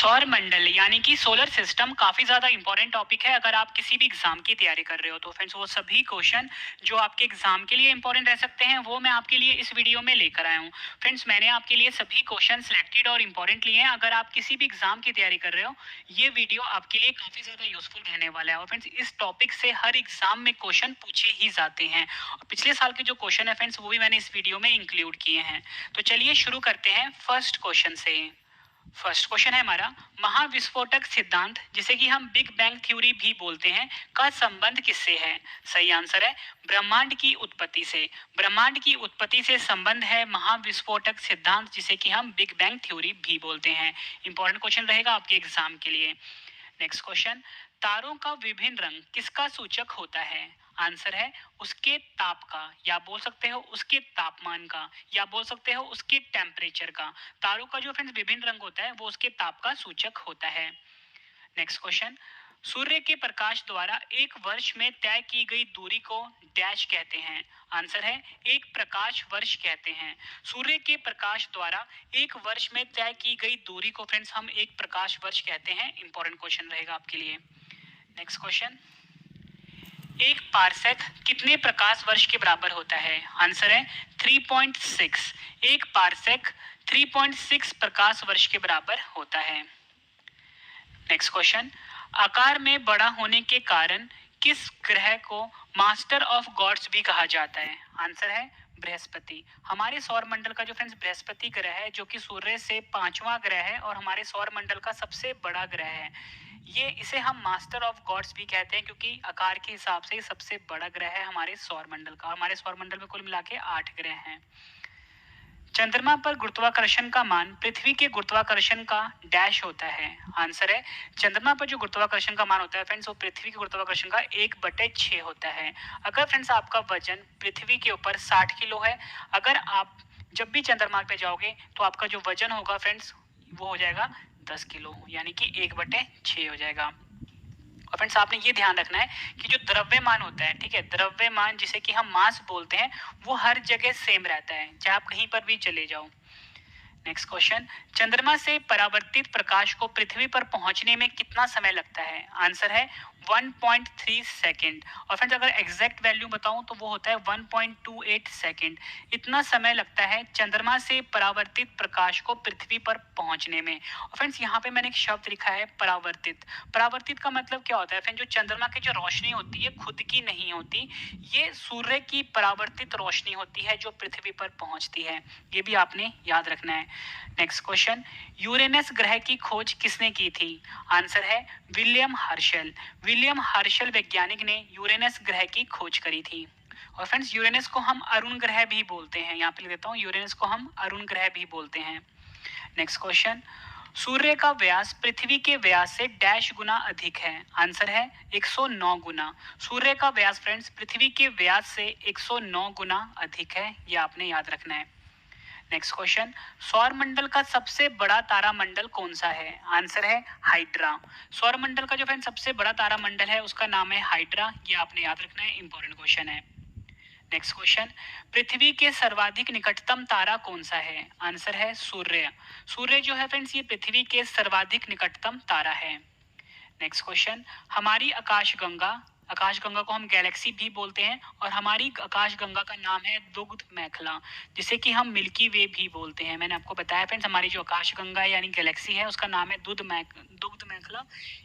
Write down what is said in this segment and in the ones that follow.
सौर मंडल यानी कि सोलर सिस्टम काफ़ी ज़्यादा इंपॉर्टेंट टॉपिक है अगर आप किसी भी एग्जाम की तैयारी कर रहे हो तो फ्रेंड्स वो सभी क्वेश्चन जो आपके एग्जाम के लिए इंपॉर्टेंट रह सकते हैं वो मैं आपके लिए इस वीडियो में लेकर आया हूँ। फ्रेंड्स मैंने आपके लिए सभी क्वेश्चन सिलेक्टेड और इम्पॉर्टेंट लिए हैं। अगर आप किसी भी एग्जाम की तैयारी कर रहे हो ये वीडियो आपके लिए काफ़ी ज़्यादा यूजफुल रहने वाला है। और फ्रेंड्स इस टॉपिक से हर एग्जाम में क्वेश्चन पूछे ही जाते हैं और पिछले साल के जो क्वेश्चन है फ्रेंड्स वो भी मैंने इस वीडियो में इंक्लूड किए हैं। तो चलिए शुरू करते हैं फर्स्ट क्वेश्चन से। फर्स्ट क्वेश्चन है हमारा, महाविस्फोटक सिद्धांत जिसे कि हम बिग बैंग थ्योरी भी बोलते हैं का संबंध किससे है? सही आंसर है ब्रह्मांड की उत्पत्ति से। ब्रह्मांड की उत्पत्ति से संबंध है महाविस्फोटक सिद्धांत जिसे कि हम बिग बैंग थ्योरी भी बोलते हैं। इंपॉर्टेंट क्वेश्चन रहेगा आपके एग्जाम के लिए। नेक्स्ट क्वेश्चन, तारों का विभिन्न रंग किसका सूचक होता है? आंसर है उसके ताप का, या बोल सकते हो उसके तापमान का, या बोल सकते हो उसके टेम्परेचर का। तारों का जो फ्रेंड्स विभिन्न रंग होता है वो उसके ताप का सूचक होता है। नेक्स्ट क्वेश्चन, सूर्य के प्रकाश द्वारा एक वर्ष में तय की गई दूरी को डैश कहते हैं? आंसर है एक प्रकाश वर्ष कहते हैं। सूर्य के प्रकाश द्वारा एक वर्ष में तय की गई दूरी को फ्रेंड्स हम एक प्रकाश वर्ष कहते हैं। इंपॉर्टेंट क्वेश्चन रहेगा आपके लिए। नेक्स्ट क्वेश्चन, एक पारसेक कितने प्रकाश वर्ष के बराबर होता है? आंसर है 3.6। एक पारसेक 3.6 प्रकाश वर्ष के बराबर होता है। नेक्स्ट क्वेश्चन, आकार में बड़ा होने के कारण किस ग्रह को मास्टर ऑफ गॉड्स भी कहा जाता है? आंसर है बृहस्पति। हमारे सौर मंडल का जो फ्रेंड्स बृहस्पति ग्रह है जो कि सूर्य से पांचवा ग्रह है और हमारे सौर मंडल का सबसे बड़ा ग्रह है, ये इसे हम मास्टर ऑफ गॉड्स भी कहते हैं क्योंकि आकार के हिसाब से सबसे बड़ा ग्रह है हमारे सौर मंडल का। हमारे सौर मंडल में कुल मिला के 8 ग्रह हैं। चंद्रमा पर गुरुत्वाकर्षण का मान पृथ्वी के गुरुत्वाकर्षण का डैश होता है? आंसर है चंद्रमा पर जो गुरुत्वाकर्षण का मान होता है फ्रेंड्स वो पृथ्वी के गुरुत्वाकर्षण का 1/6 होता है। अगर फ्रेंड्स आपका वजन पृथ्वी के ऊपर 60 किलो है, अगर आप जब भी चंद्रमा पे जाओगे तो आपका जो वजन होगा फ्रेंड्स वो हो जाएगा 10 किलो, यानी कि 1/6 हो जाएगा। और फ्रेंड्स आपने ये ध्यान रखना है कि जो द्रव्यमान होता है, ठीक है, द्रव्यमान जिसे कि हम मास बोलते हैं वो हर जगह सेम रहता है चाहे आप कहीं पर भी चले जाओ। नेक्स्ट क्वेश्चन, चंद्रमा से परावर्तित प्रकाश को पृथ्वी पर पहुंचने में कितना समय लगता है? आंसर है 1.3 सेकेंड। और फ्रेंड्स अगर एग्जैक्ट वैल्यू बताऊं तो वो होता है 1.28 सेकेंड। इतना समय लगता है चंद्रमा से परावर्तित प्रकाश को पृथ्वी पर पहुंचने में। और फ्रेंड्स यहाँ पे मैंने एक शब्द लिखा है परावर्तित। परावर्तित का मतलब क्या होता है फ्रेंड्स? जो चंद्रमा की जो रोशनी होती है खुद की नहीं होती, ये सूर्य की परावर्तित रोशनी होती है जो पृथ्वी पर पहुंचती है। ये भी आपने याद रखना है। नेक्स्ट क्वेश्चन, यूरेनस ग्रह की खोज किसने की थी? आंसर है विलियम हर्शल। विलियम हर्शल वैज्ञानिक ने यूरेनस ग्रह की खोज करी थी। और फ्रेंड्स यूरेनस को हम अरुण ग्रह भी बोलते हैं, यहाँ पे लिख देता हूँ, यूरेनस को हम अरुण ग्रह भी बोलते हैं। नेक्स्ट क्वेश्चन, सूर्य का व्यास पृथ्वी के व्यास से डैश गुना अधिक है? आंसर है 109 गुना। सूर्य का व्यास फ्रेंड्स पृथ्वी के व्यास से 109 गुना अधिक है, ये आपने याद रखना है। नेक्स्ट क्वेश्चन, सौर मंडल का सबसे बड़ा तारामंडल कौन सा है? आंसर है हाइड्रा। सौर मंडल का जो फ्रेंड सबसे बड़ा तारामंडल है उसका नाम है हाइड्रा, ये आपने याद रखना है। इंपॉर्टेंट क्वेश्चन है। नेक्स्ट क्वेश्चन, पृथ्वी के सर्वाधिक निकटतम तारा कौन सा है? आंसर है सूर्य। सूर्य जो है फ्रेंड्स ये पृथ्वी के सर्वाधिक निकटतम तारा है। नेक्स्ट क्वेश्चन, हमारी आकाशगंगा को हम गैलेक्सी भी बोलते हैं और हमारी आकाशगंगा का नाम है दुग्ध मेखला, जिसे कि हम मिल्की वे भी बोलते हैं। मैंने आपको बताया फ्रेंड्स हमारी जो आकाशगंगा यानी गैलेक्सी है उसका नाम है दुग्ध मेखला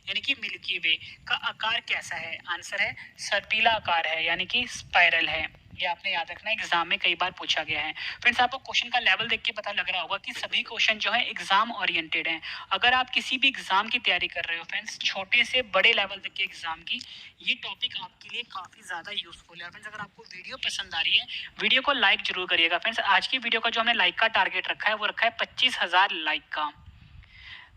यानी कि मिल्की वे। का आकार कैसा है? आंसर है सर्पिला आकार है यानी कि स्पाइरल है। ये आपने याद रखना है, एग्जाम में कई बार पूछा गया है। फ्रेंड्स आपको क्वेश्चन का लेवल देख के पता लग रहा होगा कि सभी क्वेश्चन जो है एग्जाम ओरिएंटेड हैं। अगर आप किसी भी एग्जाम की तैयारी कर रहे हो फ्रेंड्स, छोटे से बड़े लेवल तक के एग्जाम की, ये टॉपिक आपके लिए काफी ज्यादा यूजफुल है। फ्रेंड्स अगर आपको वीडियो पसंद आ रही है वीडियो को लाइक जरूर करिएगा। फ्रेंड्स आज की वीडियो का जो हमने लाइक का टारगेट रखा है वो रखा है 25,000 लाइक का।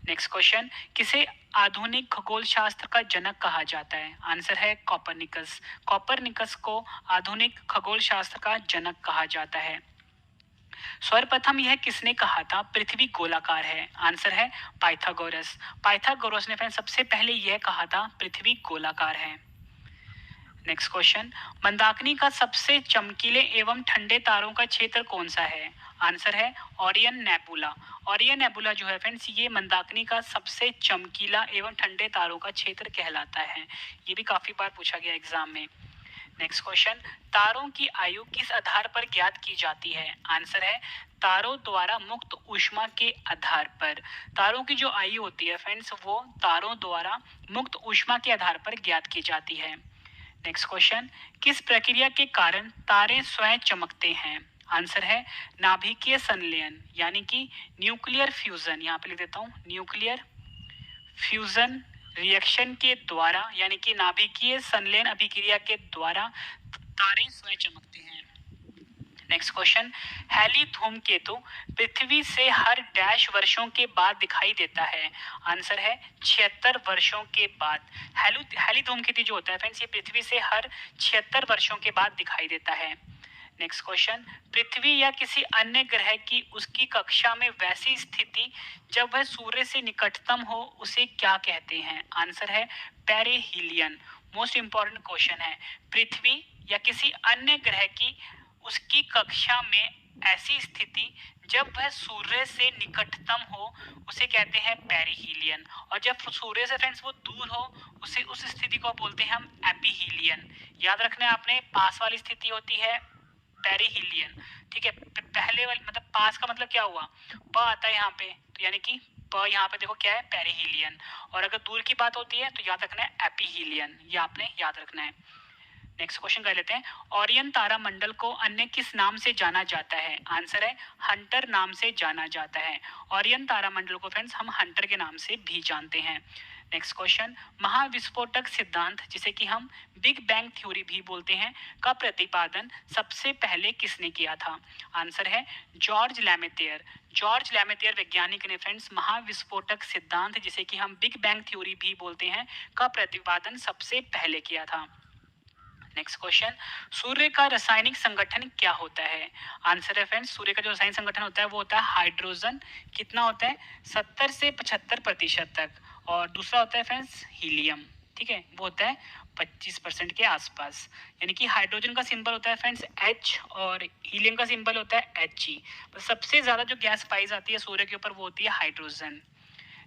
नेक्स्ट क्वेश्चन, किसे आधुनिक खगोल शास्त्र का जनक कहा जाता है? आंसर है कॉपरनिकस। कॉपरनिकस को आधुनिक खगोल शास्त्र का जनक कहा जाता है। सर्वप्रथम यह किसने कहा था पृथ्वी गोलाकार है? आंसर है पाइथागोरस। पाइथागोरस ने फ्रेंड सबसे पहले यह कहा था पृथ्वी गोलाकार है। नेक्स्ट क्वेश्चन, मंदाकिनी का सबसे चमकीले एवं ठंडे तारों का क्षेत्र कौन सा है? आंसर है ओरियन नेबुला। ओरियन नेबुला जो है फ्रेंड्स ये मंदाकिनी का सबसे चमकीला एवं ठंडे तारों का क्षेत्र कहलाता है। ये भी काफी बार पूछा गया एग्जाम में। नेक्स्ट क्वेश्चन, तारों की आयु किस आधार पर ज्ञात की जाती है? आंसर है तारों द्वारा मुक्त ऊष्मा के आधार पर। तारों की जो आयु होती है फ्रेंड्स वो तारों द्वारा मुक्त ऊष्मा के आधार पर ज्ञात की जाती है। नेक्स्ट क्वेश्चन, किस प्रक्रिया के कारण तारे स्वयं चमकते हैं? आंसर है नाभिकीय संलयन यानी कि न्यूक्लियर फ्यूजन। यहाँ पे लिख देता हूँ न्यूक्लियर फ्यूजन रिएक्शन के द्वारा यानी कि नाभिकीय संलयन अभिक्रिया के द्वारा तारे स्वयं चमकते हैं। नेक्स्ट क्वेश्चन, हैली धूमकेतु पृथ्वी से हर डैश वर्षों के बाद दिखाई देता है? आंसर है 76 वर्षों के बाद। हैली धूमकेतु जो होता है फ्रेंड्स ये पृथ्वी से हर 76 वर्षों के बाद दिखाई देता है। नेक्स्ट क्वेश्चन, पृथ्वी या किसी अन्य ग्रह की उसकी कक्षा में वैसी स्थिति जब वह सूर्य से निकटतम हो उसे क्या कहते हैं? आंसर है पेरिहीलियन। मोस्ट इंपॉर्टेंट क्वेश्चन है, पृथ्वी या किसी अन्य ग्रह की उसकी कक्षा में ऐसी स्थिति जब वह सूर्य से निकटतम हो उसे कहते हैं पेरिहीलियन, और जब सूर्य से फ्रेंड्स वो दूर हो उसे उस स्थिति को बोलते हैं हम एपीहीलियन। याद रखना है आपने, पास वाली स्थिति होती है पेरिहीलियन, ठीक है। पहले वाली मतलब पास का मतलब क्या हुआ, प आता है यहाँ पे, तो यानी कि प यहाँ पे देखो क्या है पेरिहीलियन, और अगर दूर की बात होती है तो याद रखना है एपीहीलियन, ये आपने याद रखना है। नेक्स्ट क्वेश्चन कर लेते हैं, ओरियन तारा मंडल को अन्य किस नाम से जाना जाता है? आंसर है हंटर नाम से जाना जाता है। ओरियन तारा मंडल को फ्रेंड्स हम हंटर के नाम से भी जानते हैं। नेक्स्ट क्वेश्चन, महाविस्फोटक सिद्धांत जिसे कि हम बिग बैंग थ्योरी भी बोलते हैं का प्रतिपादन सबसे पहले किसने किया था? आंसर है जॉर्ज लैमेतियर। जॉर्ज लैमेतियर वैज्ञानिक ने फ्रेंड्स महाविस्फोटक सिद्धांत जिसे कि हम बिग बैंग थ्योरी भी बोलते हैं का प्रतिपादन सबसे पहले किया था। नेक्स्ट क्वेश्चन, सूर्य का रासायनिक संगठन क्या होता है? आंसर है फ्रेंड्स सूर्य का जो रासायनिक संगठन होता है वो होता है हाइड्रोजन। कितना होता है? 70 से 75% तक। और दूसरा होता है फ्रेंड्स हीलियम, ठीक है, वो होता है 25% के आसपास। यानी कि हाइड्रोजन का सिंबल होता है फ्रेंड्स H और हीलियम का सिंबल होता है He। तो सबसे ज्यादा जो गैस पाई जाती है सूर्य के ऊपर वो होती है हाइड्रोजन।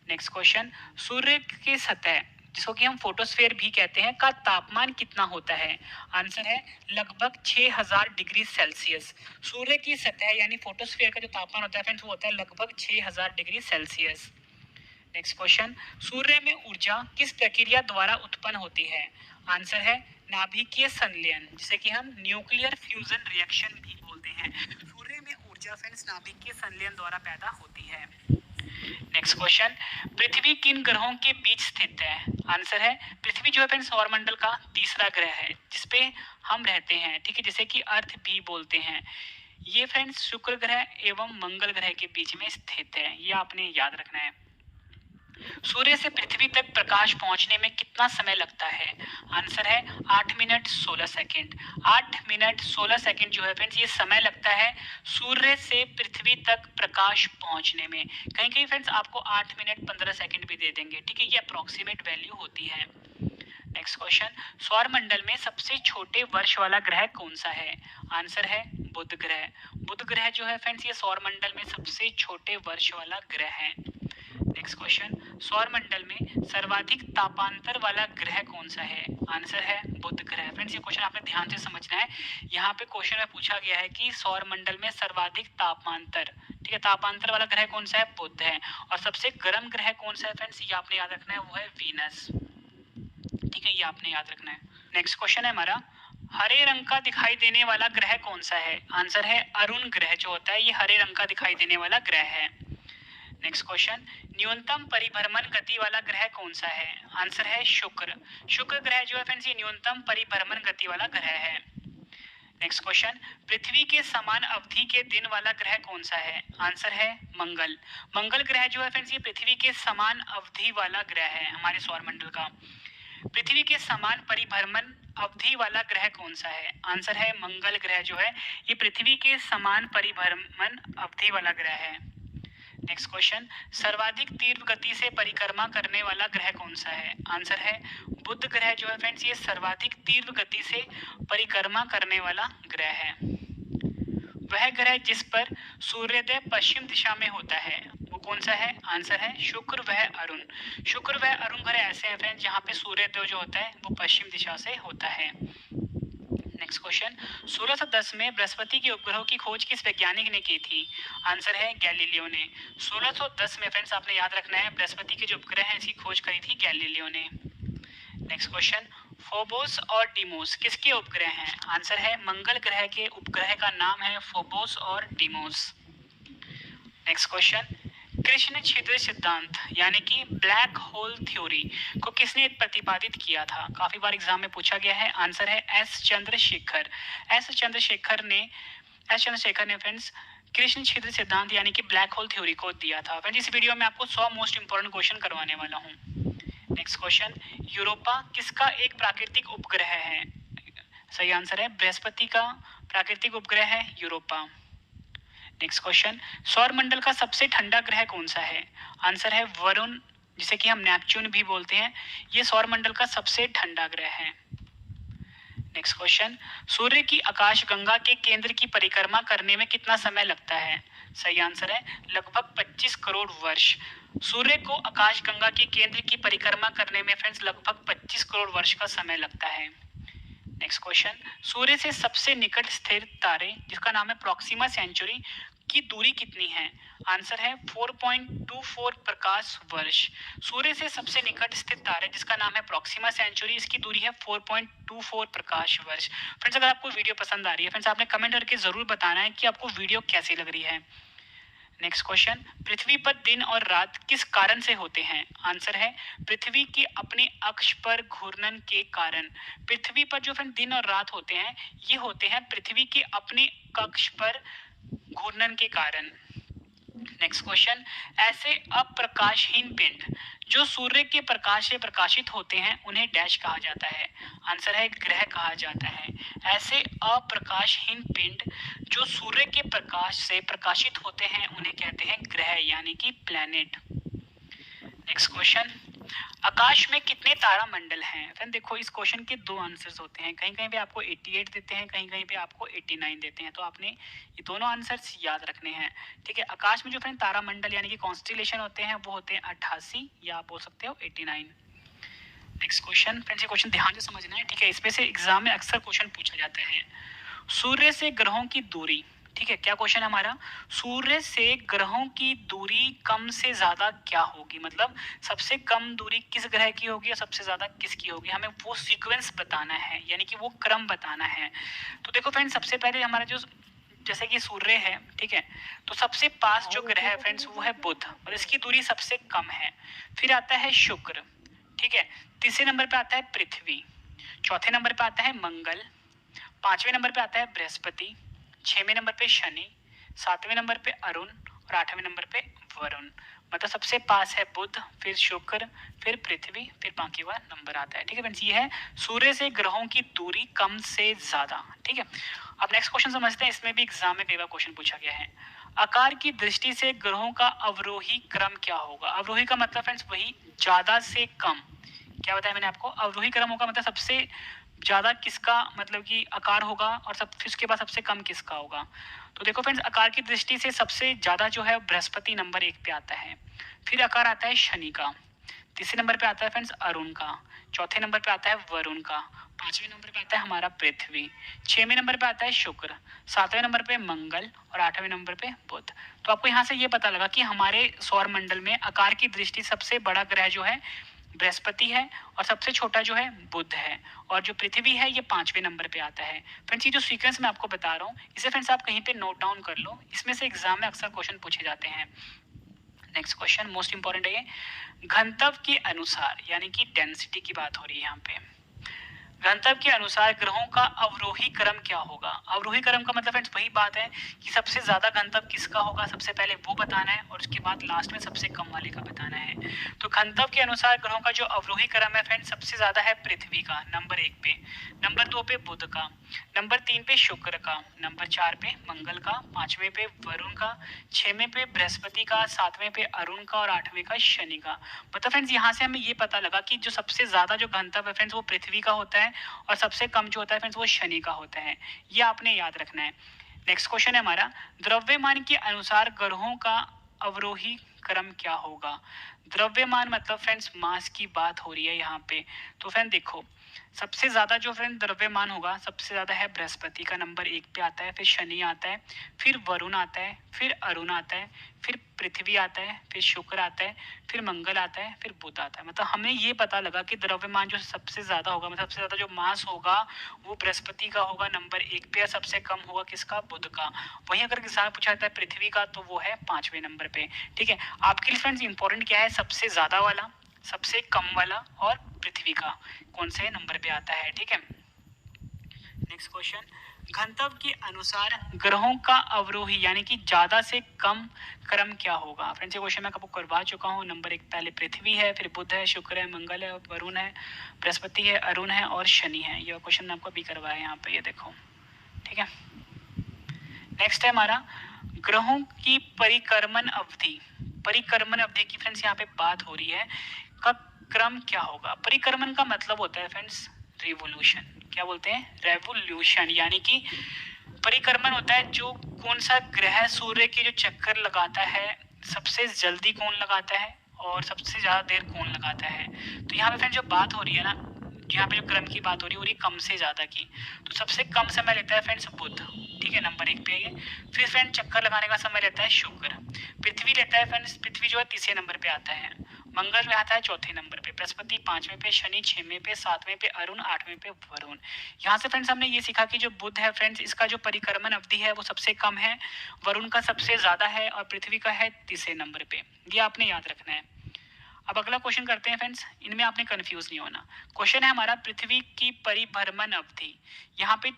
नेक्स्ट क्वेश्चन, सूर्य की सतह जिसको कि हम फोटोस्फीयर भी कहते हैं का तापमान कितना होता है? आंसर है लगभग 6000 डिग्री सेल्सियस। सूर्य की सतह यानी फोटोस्फीयर का जो तापमान होता है फ्रेंड्स वो होता है लगभग 6000 डिग्री सेल्सियस। नेक्स्ट क्वेश्चन, सूर्य में ऊर्जा किस प्रक्रिया द्वारा उत्पन्न होती है? आंसर है नाभिकीय संलयन जिसे कि हम न्यूक्लियर फ्यूजन रिएक्शन भी बोलते हैं। सूर्य में ऊर्जा फ्रेंड्स नाभिकीय संलयन द्वारा पैदा होती है। नेक्स्ट क्वेश्चन, पृथ्वी किन ग्रहों के बीच स्थित है? आंसर है पृथ्वी जो है फ्रेंड्स सौरमंडल का तीसरा ग्रह है जिसपे हम रहते हैं, ठीक है, जिसे कि अर्थ भी बोलते हैं। ये फ्रेंड्स शुक्र ग्रह एवं मंगल ग्रह के बीच में स्थित है, ये आपने याद रखना है। सूर्य से पृथ्वी तक प्रकाश पहुंचने में कितना समय लगता है? आंसर है 8 मिनट 16 सेकंड। 8 मिनट 16 सेकंड जो है फ्रेंड्स ये समय लगता है सूर्य से पृथ्वी तक प्रकाश पहुंचने में। कहीं कहीं फ्रेंड्स आपको 8 मिनट 15 सेकंड भी दे देंगे, ठीक है, ये अप्रोक्सीमेट वैल्यू होती है। नेक्स्ट क्वेश्चन, सौरमंडल में सबसे छोटे वर्ष वाला ग्रह कौन सा है? आंसर है बुध ग्रह। बुध ग्रह जो है फ्रेंड्स ये सौरमंडल में सबसे छोटे वर्ष वाला ग्रह है। नेक्स्ट क्वेश्चन, सौरमंडल में सर्वाधिक तापांतर वाला ग्रह कौन सा है? आंसर है बुध ग्रह। फ्रेंड्स ये क्वेश्चन आपने ध्यान से समझना है। यहाँ पे क्वेश्चन में पूछा गया है कि सौरमंडल में सर्वाधिक तापांतर, ठीक है, तापांतर वाला ग्रह कौन सा है? बुध है। और सबसे गर्म ग्रह कौन सा है फ्रेंड्स? ये आपने याद रखना है, वो है वीनस, ठीक है, ये आपने याद रखना है। नेक्स्ट क्वेश्चन है हमारा, हरे रंग का दिखाई देने वाला ग्रह कौन सा है? आंसर है अरुण ग्रह जो होता है ये हरे रंग का दिखाई देने वाला ग्रह है। नेक्स्ट क्वेश्चन, न्यूनतम परिभ्रमण गति वाला ग्रह कौन सा है? आंसर है शुक्र। शुक्र ग्रह जो है फ्रेंड्स ये न्यूनतम परिभ्रमण गति वाला ग्रह है। नेक्स्ट क्वेश्चन, पृथ्वी के समान अवधि के दिन वाला ग्रह कौन सा है? आंसर है मंगल। मंगल ग्रह जो है फ्रेंड्स ये पृथ्वी के समान अवधि वाला ग्रह है हमारे सौरमंडल का। पृथ्वी के समान परिभ्रमण अवधि वाला ग्रह कौन सा है? आंसर है मंगल ग्रह जो है ये पृथ्वी के समान परिभ्रमण अवधि वाला ग्रह है। नेक्स्ट क्वेश्चन, सर्वाधिक तीव्र गति से परिक्रमा करने वाला ग्रह कौन सा है? आंसर है बुध ग्रह जो है फ्रेंड्स, ये सर्वाधिक तीव्र गति से परिक्रमा करने वाला ग्रह है। वह ग्रह जिस पर सूर्योदय पश्चिम दिशा में होता है वो कौन सा है? आंसर है शुक्र व अरुण। शुक्र व अरुण ग्रह ऐसे हैं फ्रेंड्स जहाँ पे सूर्योदय जो होता है वो पश्चिम दिशा से होता है। नेक्स्ट क्वेश्चन, 1610 में बृहस्पति के उपग्रहों की खोज किस वैज्ञानिक ने की थी? आंसर है गैलीलियो ने। 1610 में फ्रेंड्स आपने याद रखना है, बृहस्पति के जो उपग्रह हैं इसकी खोज करी थी गैलीलियो ने। नेक्स्ट क्वेश्चन, फोबोस और डीमोस किसके उपग्रह हैं? आंसर है मंगल ग्रह के उपग्रह का नाम है फोबोस और डीमोस। नेक्स्ट क्वेश्चन, कृष्ण छिद्र सिद्धांत यानी कि ब्लैक होल थ्योरी को किसने प्रतिपादित किया था? काफी बार एग्जाम में पूछा गया है। आंसर है एस चंद्रशेखर। एस चंद्रशेखर ने फ्रेंड्स कृष्ण छिद्र सिद्धांत यानी कि ब्लैक होल थ्योरी को दिया था। फ्रेंड्स इस वीडियो में आपको 100 मोस्ट इंपोर्टेंट क्वेश्चन करवाने वाला हूँ। नेक्स्ट क्वेश्चन, यूरोपा किसका एक प्राकृतिक उपग्रह है? सही आंसर है बृहस्पति का प्राकृतिक उपग्रह है यूरोपा। नेक्स्ट क्वेश्चन, सौर मंडल का सबसे ठंडा ग्रह कौन सा है? आंसर है वरुण, जिसे कि हम नेपच्यून भी बोलते हैं। ये सौर मंडल का सबसे ठंडा ग्रह है। नेक्स्ट क्वेश्चन, सूर्य की आकाशगंगा के केंद्र की परिक्रमा करने में कितना समय लगता है? सही आंसर है लगभग 25 करोड़ वर्ष। सूर्य को आकाशगंगा के केंद्र की परिक्रमा करने में फ्रेंड्स लगभग 25 करोड़ वर्ष का समय लगता है। नेक्स्ट क्वेश्चन, सूर्य से सबसे निकट स्थिर तारे जिसका नाम है प्रॉक्सिमा सेंचुरी की दूरी कितनी है? आंसर है 4.24 प्रकाश वर्ष। सूर्य से सबसे निकट स्थित तारे जिसका नाम है प्रॉक्सिमा सेंचुरी, इसकी दूरी है 4.24 प्रकाश वर्ष। फ्रेंड्स अगर आपको वीडियो पसंद आ रही है फ्रेंड्स आपने कमेंट करके जरूर बताना है कि आपको वीडियो कैसी लग रही है। नेक्स्ट क्वेश्चन, पृथ्वी पर दिन और रात किस कारण से होते हैं? आंसर है पृथ्वी की अपने अक्ष पर घूर्णन के कारण। पृथ्वी पर जो फ्रेंड दिन और रात होते हैं ये होते हैं पृथ्वी के अपने अक्ष पर घूर्णन के कारण। नेक्स्ट क्वेश्चन, ऐसे अप्रकाशहीन पिंड जो सूर्य के प्रकाश से प्रकाशित होते हैं उन्हें डैश कहा जाता है? आंसर है ग्रह कहा जाता है। ऐसे अप्रकाशहीन पिंड जो सूर्य के प्रकाश से प्रकाशित होते हैं उन्हें कहते हैं ग्रह यानी कि प्लैनेट। नेक्स्ट क्वेश्चन, आकाश में कितने तारामंडल हैं? फ्रेंड देखो इस क्वेश्चन के दो आंसर्स होते हैं, कहीं कहीं पे आपको 88 देते हैं, कहीं कहीं पे आपको 89 देते हैं, तो आपने ये दोनों आंसर्स याद रखने हैं। ठीक है, आकाश में जो फ्रेंड तारामंडल यानी कि कॉन्स्टिलेशन होते हैं वो होते हैं 88 या आप बोल सकते हो 89। नेक्स्ट क्वेश्चन, फ्रेंड्स ये क्वेश्चन ध्यान से समझना है। ठीक है, इसमें से एग्जाम में अक्सर क्वेश्चन पूछा जाता है। सूर्य से ग्रहों की दूरी, ठीक है क्या क्वेश्चन है हमारा, सूर्य से ग्रहों की दूरी कम से ज्यादा क्या होगी? मतलब सबसे कम दूरी किस ग्रह की होगी और सबसे ज्यादा किसकी होगी, हमें वो सीक्वेंस बताना है यानी कि वो क्रम बताना है। तो देखो फ्रेंड्स सबसे पहले हमारा जो जैसे कि सूर्य है, ठीक है, तो सबसे पास जो ग्रह है फ्रेंड्स वो है बुध और इसकी दूरी सबसे कम है। फिर आता है शुक्र, ठीक है, तीसरे नंबर पे आता है पृथ्वी, चौथे नंबर पे आता है मंगल, पांचवें नंबर पे आता है बृहस्पति, छवें नंबर पे शनि, सातवें नंबर पे अरुण और आठवें नंबर पे वरुण। मतलब सबसे पास है बुध, फिर शुक्र, फिर पृथ्वी, फिर बाकी वाला नंबर आता है। ठीक है फ्रेंड्स, ये है सूर्य से ग्रहों की दूरी कम से ज्यादा। ठीक है, अब नेक्स्ट क्वेश्चन समझते हैं, इसमें भी एग्जाम में कई बार क्वेश्चन पूछा गया है। आकार की दृष्टि से ग्रहों का अवरोही क्रम क्या होगा? अवरोही का मतलब फ्रेंड्स वही ज्यादा से कम। क्या बताया मैंने आपको, अवरोही क्रम होगा मतलब सबसे ज्यादा किसका मतलब कि आकार होगा और सब फिर उसके बाद सबसे कम किसका होगा। तो देखो फ्रेंड्स आकार की दृष्टि से सबसे ज्यादा जो है बृहस्पति नंबर 1 पे आता है, फिर आकार आता है शनि का, तीसरे नंबर पे आता है फ्रेंड्स अरुण का, चौथे नंबर पे आता है वरुण का, पांचवें नंबर पे आता है हमारा पृथ्वी, छवें नंबर पे आता है शुक्र, सातवें नंबर पे मंगल और आठवें नंबर पे बुध। तो आपको यहाँ से ये पता लगा कि हमारे सौर मंडल में आकार की दृष्टि सबसे बड़ा ग्रह जो है बृहस्पति है और सबसे छोटा जो है बुध है और जो पृथ्वी है ये पांचवें नंबर पे आता है। फ्रेंड्स ये जो सीक्वेंस मैं आपको बता रहा हूँ इसे फ्रेंड्स आप कहीं पे नोट डाउन कर लो, इसमें से एग्जाम में अक्सर क्वेश्चन पूछे जाते हैं। नेक्स्ट क्वेश्चन मोस्ट इंपॉर्टेंट है ये, घनत्व के अनुसार यानी कि डेंसिटी की बात हो रही है यहाँ पे। गंतव्य के अनुसार ग्रहों का अवरोही क्रम क्या होगा? अवरोही क्रम का मतलब फ्रेंड्स वही बात है कि सबसे ज्यादा गंतव्य किसका होगा, सबसे पहले वो बताना है और उसके बाद लास्ट में सबसे कम वाले का बताना है। तो गंतव्य के अनुसार ग्रहों का जो अवरोही क्रम है फ्रेंड्स, सबसे ज्यादा है पृथ्वी का नंबर 1 पे, नंबर 2 पे बुध का, नंबर 3 पे शुक्र का, नंबर 4 पे मंगल का, 5वें पे वरुण का, 6वें पे बृहस्पति का, 7वें पे अरुण का और 8वें का शनि का। मतलब फ्रेंड्स यहाँ से हमें ये पता लगा कि जो सबसे ज्यादा जो गंतव्य है फ्रेंड्स वो पृथ्वी का होता है और सबसे कम जो होता है फ्रेंड्स वो शनि का होता है। ये आपने याद रखना है। नेक्स्ट क्वेश्चन है हमारा, द्रव्यमान के अनुसार ग्रहों का अवरोही क्रम क्या होगा? द्रव्यमान मतलब फ्रेंड्स मास की बात हो रही है यहाँ पे। तो फ्रेंड देखो, सबसे ज्यादा जो फ्रेंड द्रव्यमान होगा सबसे ज्यादा है बृहस्पति का, नंबर 1 पे आता है, फिर शनि आता है, फिर वरुण आता है, फिर अरुण आता है, फिर पृथ्वी आता है, फिर शुक्र आता है, फिर मंगल आता है, फिर बुध आता है। मतलब हमें ये पता लगा कि द्रव्यमान जो सबसे ज्यादा होगा, मतलब सबसे ज्यादा जो मास होगा वो बृहस्पति का होगा नंबर 1 पे, सबसे कम होगा किसका? बुध का। वहीं अगर किसान पूछा जाता है पृथ्वी का तो वो है 5वें नंबर पे। ठीक है, आपके लिए फ्रेंड्स इंपॉर्टेंट क्या है? सबसे ज्यादा वाला, सबसे कम वाला और पृथ्वी का कौन से नंबर पे आता है। ठीक है, नेक्स्ट क्वेश्चन, घनत्व के अनुसार ग्रहों का अवरोही यानी कि ज्यादा से कम क्रम क्या होगा? फ्रेंड्स ये क्वेश्चन मैं आपको करवा चुका हूँ। नंबर 1 पहले पृथ्वी है, फिर बुध है, शुक्र है, मंगल है, वरुण है, बृहस्पति है, अरुण है और शनि है। ये क्वेश्चन मैं आपको अभी करवाया यहाँ पे, ये देखो। ठीक है, नेक्स्ट है हमारा, ग्रहों की परिक्रमण अवधि, परिक्रमण अवधि की फ्रेंड्स यहाँ पे बात हो रही है, का क्रम क्या होगा? परिक्रमण का मतलब होता है फ्रेंड्स रिवोल्यूशन। क्या बोलते हैं? रेवोल्यूशन। यानी कि परिक्रमण होता है जो कौन सा ग्रह सूर्य के जो चक्कर लगाता है, सबसे जल्दी कौन लगाता है और सबसे ज्यादा देर कौन लगाता है। तो यहाँ पे फ्रेंड जो बात हो रही है ना, यहाँ पे जो क्रम की बात हो रही है कम से ज्यादा की, तो सबसे कम समय लेता है फ्रेंड्स बुध। ठीक है, नंबर 1 पे है ये। फिर फ्रेंड चक्कर लगाने का समय लेता है शुक्र। पृथ्वी लेता है फ्रेंड्स, पृथ्वी जो है 3रे नंबर पे आता है। मंगल में आता है 4थे नंबर पे, बृहस्पति 5वें पे, शनि 6वें पे, 7वें पे अरुण, 8वें पे वरुण। यहाँ से फ्रेंड्स हमने ये सीखा कि जो बुध है फ्रेंड्स, इसका जो परिक्रमण अवधि है वो सबसे कम है, वरुण का सबसे ज्यादा है और पृथ्वी का है 3रे नंबर पे। ये आपने याद रखना है। अब अगला क्वेश्चन करते हैं फ्रेंड्स, इनमें आपने कंफ्यूज नहीं होना। क्वेश्चन है हमारा, पृथ्वी की परिभ्रमण अवधि। यहाँ पे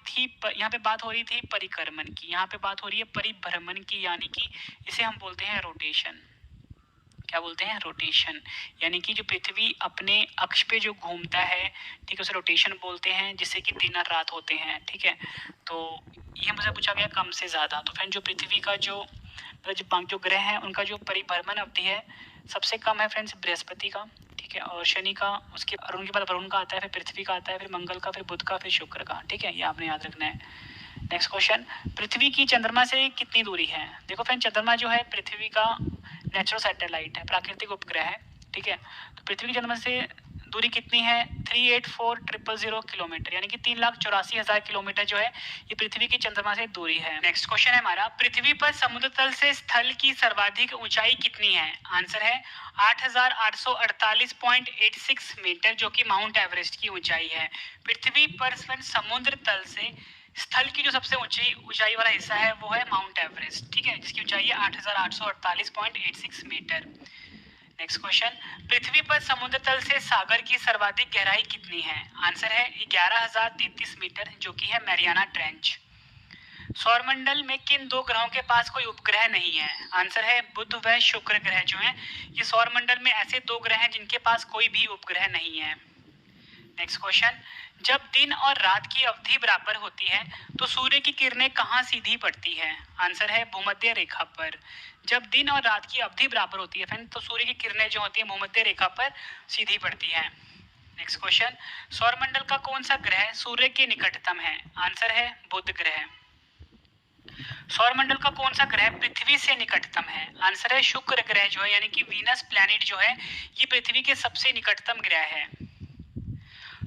बात हो रही थी परिक्रमण की, यहाँ पे बात हो रही है परिभ्रमण की, यानी कि इसे हम बोलते हैं रोटेशन। क्या बोलते हैं? रोटेशन। यानी कि जो पृथ्वी अपने अक्ष पे जो घूमता है, ठीक है, उसे रोटेशन बोलते हैं, जिससे कि दिन और रात होते हैं। ठीक है, तो ये मुझे पूछा गया कम से ज्यादा। तो फ्रेंड जो पृथ्वी का जो जो ग्रह हैं उनका जो परिभ्रमण अवधि है सबसे कम है फ्रेंड्स बृहस्पति का। ठीक है, और शनि का, उसके अरुण के बाद वरुण का आता है, फिर पृथ्वी का आता है, फिर मंगल का, फिर बुध का, फिर शुक्र का। ठीक है, ये आपने याद रखना है। नेक्स्ट क्वेश्चन, पृथ्वी की चंद्रमा से कितनी दूरी है? देखो फ्रेंड, चंद्रमा जो है पृथ्वी का नेचुरल सैटेलाइट है, प्राकृतिक उपग्रह है। ठीक है, तो पृथ्वी की चंद्रमा से दूरी कितनी है? 384,000 किलोमीटर, यानी कि 3,84,000 किलोमीटर जो है ये पृथ्वी की चंद्रमा से दूरी है। नेक्स्ट क्वेश्चन है हमारा, पृथ्वी पर समुद्र तल से स्थल की सर्वाधिक ऊंचाई कितनी है? आंसर है 8,848.86 मीटर, जो कि माउंट एवरेस्ट की ऊंचाई है। पृथ्वी पर समुद्र तल से स्थल की जो सबसे ऊंचाई वाला हिस्सा है वो है माउंट एवरेस्ट। ठीक है, जिसकी ऊंचाई है 8,848.86 मीटर। नेक्स्ट क्वेश्चन, पृथ्वी पर समुद्र तल से सागर की सर्वाधिक गहराई कितनी है? आंसर है 11,033 मीटर, जो कि है मैरियाना ट्रेंच। सौरमंडल में किन दो ग्रहों के पास कोई उपग्रह नहीं है? आंसर है बुध व शुक्र ग्रह जो हैं, ये सौरमंडल में ऐसे दो ग्रह हैं जिनके पास कोई भी उपग्रह नहीं है। नेक्स्ट क्वेश्चन, जब दिन और रात की अवधि बराबर होती है तो सूर्य की किरणें कहाँ सीधी पड़ती है? आंसर है भूमध्य रेखा पर। जब दिन और रात की अवधि बराबर होती है फ्रेंड तो सूर्य की किरणें जो होती है भूमध्य रेखा पर सीधी पड़ती है। नेक्स्ट क्वेश्चन, सौरमंडल का कौन सा ग्रह सूर्य के निकटतम है? आंसर है बुध ग्रह। सौरमंडल का कौन सा ग्रह पृथ्वी से निकटतम है? आंसर है शुक्र ग्रह जो है, यानी कि वीनस प्लैनेट जो है ये पृथ्वी के सबसे निकटतम ग्रह है।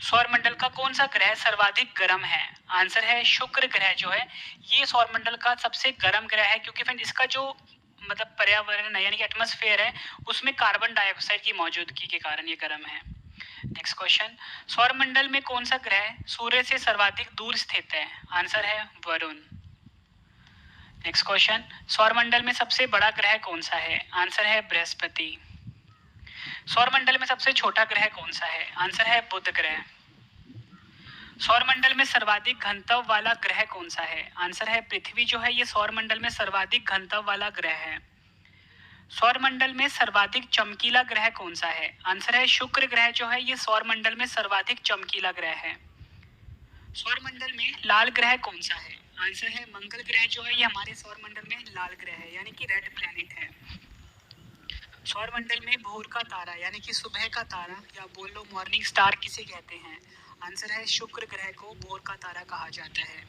सौरमंडल का कौन सा ग्रह सर्वाधिक गर्म है? आंसर है शुक्र ग्रह जो है ये सौरमंडल का सबसे गर्म ग्रह है, क्योंकि फ्रेंड इसका जो मतलब पर्यावरण है यानी कि एटमॉस्फेयर है उसमें कार्बन डाइऑक्साइड की मौजूदगी के कारण ये गर्म है। नेक्स्ट क्वेश्चन, सौरमंडल में कौन सा ग्रह सूर्य से सर्वाधिक दूर स्थित है? आंसर है वरुण। नेक्स्ट क्वेश्चन, सौरमंडल में सबसे बड़ा ग्रह कौन सा है? आंसर है बृहस्पति। सौरमंडल में सबसे छोटा ग्रह कौन सा है? आंसर है बुध ग्रह। सौरमंडल में सर्वाधिक घनत्व वाला ग्रह कौन सा है? आंसर है पृथ्वी जो है ये सौरमंडल में सर्वाधिक घनत्व वाला ग्रह है। सौरमंडल में सर्वाधिक चमकीला ग्रह कौन सा है? आंसर है शुक्र ग्रह जो है ये सौरमंडल में सर्वाधिक चमकीला ग्रह है। सौरमंडल में लाल ग्रह कौन सा है? आंसर है मंगल ग्रह जो है ये हमारे सौरमंडल में लाल ग्रह है, यानी कि रेड प्लैनेट है। सौरमंडल में भोर का तारा यानी कि सुबह का तारा या बोल लो मॉर्निंग स्टार किसे कहते हैं? आंसर है शुक्र ग्रह को भोर का तारा कहा जाता है।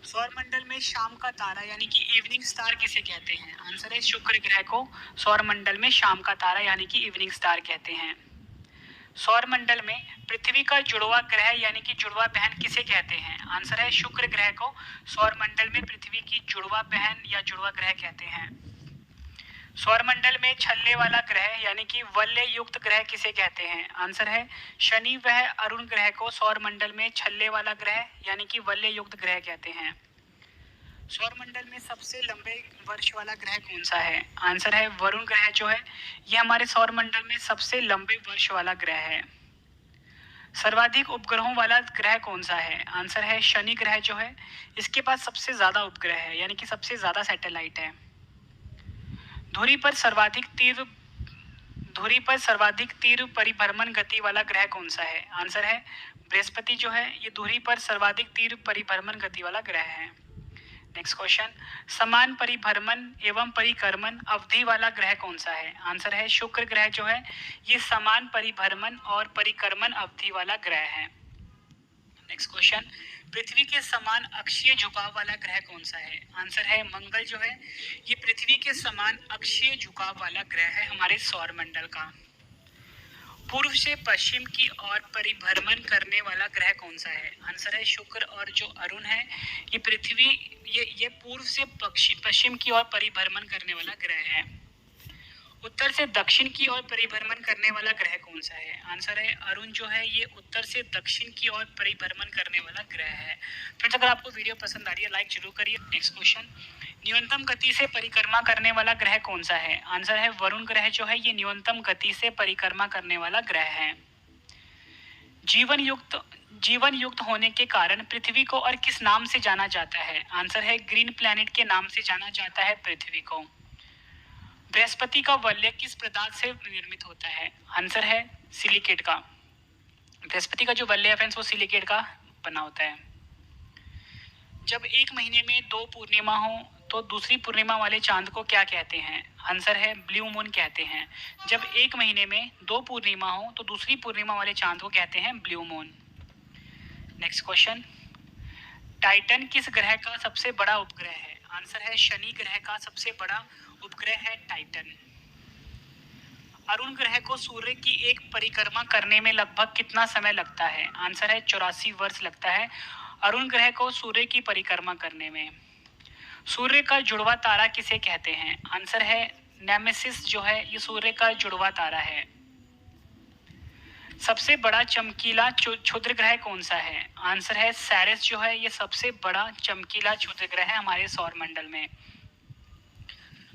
सौरमंडल में शाम का तारा यानी कि इवनिंग स्टार किसे कहते हैं? आंसर है शुक्र ग्रह को सौरमंडल में शाम का तारा यानी कि इवनिंग स्टार कहते हैं। सौरमंडल में पृथ्वी का जुड़वा ग्रह यानी कि जुड़वा बहन किसे कहते हैं? आंसर है शुक्र ग्रह को सौरमंडल में पृथ्वी की जुड़वा बहन या जुड़वा ग्रह कहते हैं। सौरमंडल में छल्ले वाला ग्रह यानी कि वलय युक्त ग्रह किसे कहते हैं? आंसर है शनि वह अरुण ग्रह को सौरमंडल में छल्ले वाला ग्रह यानी कि वलय युक्त ग्रह कहते हैं। सौरमंडल में सबसे लंबे वर्ष वाला ग्रह कौन सा है? आंसर है वरुण ग्रह जो है ये हमारे सौरमंडल में सबसे लंबे वर्ष वाला ग्रह है। सर्वाधिक उपग्रहों वाला ग्रह कौन सा है? आंसर है शनि ग्रह जो है इसके पास सबसे ज्यादा उपग्रह है यानी कि सबसे ज्यादा सैटेलाइट है। धुरी पर सर्वाधिक तीव्र परिभ्रमण गति वाला ग्रह कौन सा है? आंसर है बृहस्पति जो है ये धुरी पर सर्वाधिक तीव्र परिभ्रमण गति वाला ग्रह है। नेक्स्ट क्वेश्चन, समान परिभ्रमण एवं परिक्रमण अवधि वाला ग्रह कौन सा है? आंसर है शुक्र ग्रह जो है ये समान परिभ्रमण और परिक्रमण अवधि वाला ग्रह है। नेक्स्ट क्वेश्चन, पृथ्वी के समान अक्षीय झुकाव वाला ग्रह कौन सा है? आंसर है मंगल जो है ये पृथ्वी के समान अक्षीय झुकाव वाला ग्रह है हमारे सौरमंडल का। पूर्व से पश्चिम की ओर परिभ्रमण करने वाला ग्रह कौन सा है? आंसर है शुक्र, और जो अरुण है ये पृथ्वी ये पूर्व से पश्चिम की ओर परिभ्रमण करने वाला ग्रह है। उत्तर से दक्षिण की ओर परिभ्रमण करने वाला ग्रह कौन सा है? आंसर है अरुण जो है ये उत्तर से दक्षिण की ओर परिभ्रमण करने वाला ग्रह है। फ्रेंड्स अगर आपको वीडियो पसंद आ रही है लाइक जरूर करिए। नेक्स्ट क्वेश्चन, न्यूनतम गति से परिक्रमा करने वाला ग्रह कौन सा है? आंसर है वरुण ग्रह जो है ये न्यूनतम गति से परिक्रमा करने वाला ग्रह है। जीवन युक्त होने के कारण पृथ्वी को और किस नाम से जाना जाता है? आंसर है ग्रीन प्लैनेट के नाम से जाना जाता है पृथ्वी को। बृहस्पति का वलय किस पदार्थ से निर्मित होता है? आंसर है सिलिकेट का। बृहस्पति का जो वलय है फ्रेंड्स वो सिलिकेट का बना होता है। जब एक महीने में 2 पूर्णिमा हो तो दूसरी पूर्णिमा वाले चांद को क्या कहते हैं? आंसर है ब्लू मून कहते हैं। जब एक महीने में 2 पूर्णिमा हो तो दूसरी पूर्णिमा वाले चांद को कहते हैं blue moon. Next question, Titan किस ग्रह का सबसे बड़ा उपग्रह है? आंसर है शनि ग्रह का सबसे बड़ा उपग्रह है टाइटन। अरुण ग्रह को सूर्य की एक परिक्रमा करने में लगभग कितना समय लगता है? आंसर है 84 वर्ष लगता है अरुण ग्रह को सूर्य की परिक्रमा करने में। सूर्य का जुड़वा तारा किसे कहते हैं? आंसर है नेमेसिस जो है ये सूर्य का जुड़वा तारा है। सबसे बड़ा चमकीला क्षुद्र ग्रह कौन सा है? आंसर है सेरेस जो है ये सबसे बड़ा चमकीला क्षुद्र ग्रह है हमारे सौरमंडल में।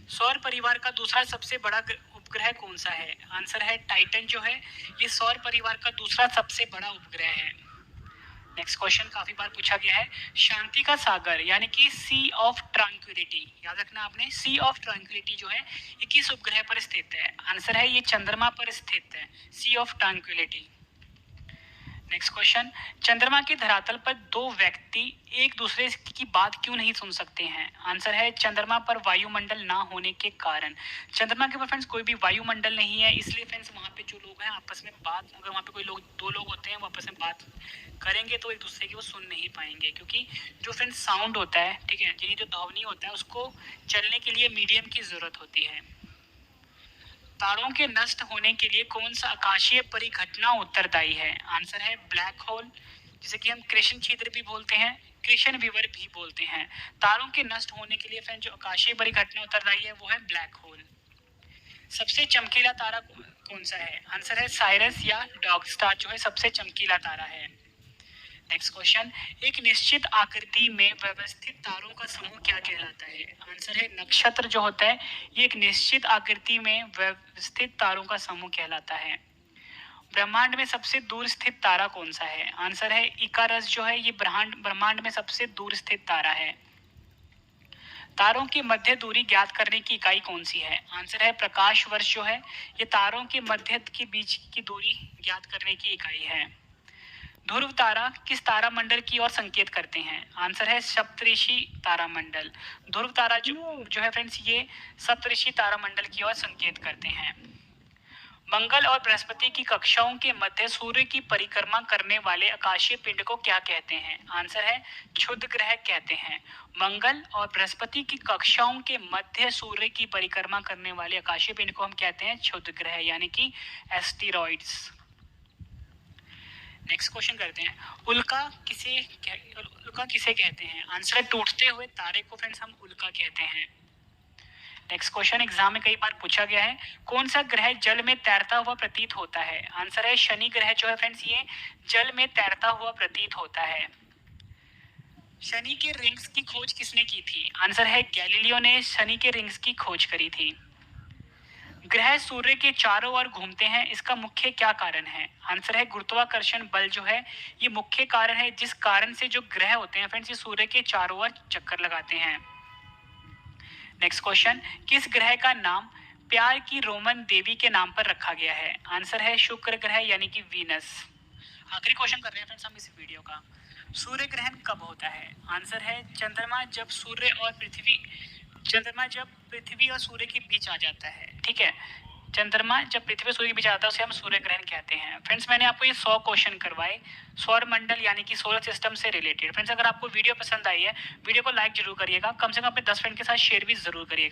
सौर परिवार का दूसरा सबसे बड़ा उपग्रह कौन सा है? आंसर है टाइटन जो है ये सौर परिवार का दूसरा सबसे बड़ा उपग्रह है। नेक्स्ट क्वेश्चन काफी बार पूछा गया है, शांति का सागर यानी कि सी ऑफ ट्रांक्विलिटी, याद रखना आपने, सी ऑफ ट्रांक्विलिटी जो है ये किस उपग्रह पर स्थित है? आंसर है ये चंद्रमा पर स्थित है, सी ऑफ ट्रांक्विलिटी। नेक्स्ट क्वेश्चन, चंद्रमा के धरातल पर 2 व्यक्ति एक दूसरे की बात क्यों नहीं सुन सकते हैं? आंसर है चंद्रमा पर वायुमंडल ना होने के कारण। चंद्रमा के ऊपर फ्रेंड्स कोई भी वायुमंडल नहीं है, इसलिए फ्रेंड्स वहाँ पे जो लोग हैं आपस में बात, अगर वहाँ पे कोई लोग 2 लोग होते हैं वो आपस में बात करेंगे तो एक दूसरे की वो सुन नहीं पाएंगे, क्योंकि जो फ्रेंड्स साउंड होता है, ठीक है, यानी जो ध्वनि होता है उसको चलने के लिए मीडियम की जरूरत होती है। तारों के नष्ट होने के लिए कौन सा आकाशीय परिघटना उत्तरदायी है? आंसर है ब्लैक होल, जिसे कि हम कृष्ण छिद्र भी बोलते हैं, कृष्ण विवर भी बोलते हैं। तारों के नष्ट होने के लिए फ्रेंड जो आकाशीय परिघटना उत्तरदायी है वो है ब्लैक होल। सबसे चमकीला तारा कौन सा है? आंसर है साइरस या डॉग स्टार जो है सबसे चमकीला तारा है। नेक्स्ट क्वेश्चन, एक निश्चित आकृति में व्यवस्थित तारों का समूह क्या कहलाता है? आंसर है नक्षत्र जो होता है ये एक निश्चित आकृति में व्यवस्थित तारों का समूह कहलाता है। ब्रह्मांड में सबसे दूर स्थित तारा कौन सा है? आंसर है इकारस जो है, ये ब्रह्मांड में सबसे दूर स्थित तारा है। तारों की मध्य दूरी ज्ञात करने की इकाई कौन सी है? आंसर है प्रकाश वर्ष जो है, ये तारों के मध्य के बीच की दूरी ज्ञात करने की इकाई है। ध्रुव तारा किस तारामंडल की ओर संकेत करते हैं? आंसर है सप्तऋषि तारामंडल। ध्रुव तारा जो है फ्रेंड्स, ये सप्तऋषि तारामंडल की ओर संकेत करते हैं। मंगल और बृहस्पति की कक्षाओं के मध्य सूर्य की परिक्रमा करने वाले आकाशीय पिंड को क्या कहते हैं? आंसर है क्षुद्र ग्रह कहते हैं। मंगल और बृहस्पति की कक्षाओं के मध्य सूर्य की परिक्रमा करने वाले आकाशीय पिंड को हम कहते हैं क्षुद्र ग्रह, यानी कि एस्टेरॉइड्स। नेक्स्ट क्वेश्चन करते हैं, उल्का किसे कहते हैं? आंसर है टूटते हुए तारे को फ्रेंड्स हम उल्का कहते हैं। नेक्स्ट क्वेश्चन एग्जाम में कई बार पूछा गया है, कौन सा ग्रह जल में तैरता हुआ प्रतीत होता है? आंसर है शनि ग्रह जो है फ्रेंड्स, ये जल में तैरता हुआ प्रतीत होता है। शनि के रिंग्स की खोज किसने की थी? आंसर है गैलीलियो ने शनि के रिंग्स की खोज करी थी। ग्रह सूर्य के चारों ओर घूमते हैं, इसका मुख्य क्या कारण है? आंसर है गुरुत्वाकर्षण बल जो है, ये मुख्य कारण है जिस कारण से जो ग्रह होते हैं फ्रेंड्स, ये सूर्य के चारों ओर चक्कर लगाते हैं। नेक्स्ट क्वेश्चन, किस ग्रह का नाम प्यार की रोमन देवी के नाम पर रखा गया है? आंसर है शुक्र ग्रह, यानी कि वीनस। आखिरी क्वेश्चन कर रहे हैं फ्रेंड्स हम इस वीडियो का, सूर्य ग्रहण कब होता है? आंसर है चंद्रमा जब पृथ्वी और सूर्य के बीच आ जाता है। ठीक है, चंद्रमा जब पृथ्वी और सूर्य के बीच आता है उसे हम सूर्य ग्रहण कहते हैं। फ्रेंड्स मैंने आपको ये 100 क्वेश्चन करवाए सौर मंडल यानी कि सोलर सिस्टम से रिलेटेड। फ्रेंड्स अगर आपको वीडियो पसंद आई है, वीडियो को लाइक जरूर करिएगा, कम से कम अपने 10 फ्रेंड के साथ शेयर भी जरूर करिएगा।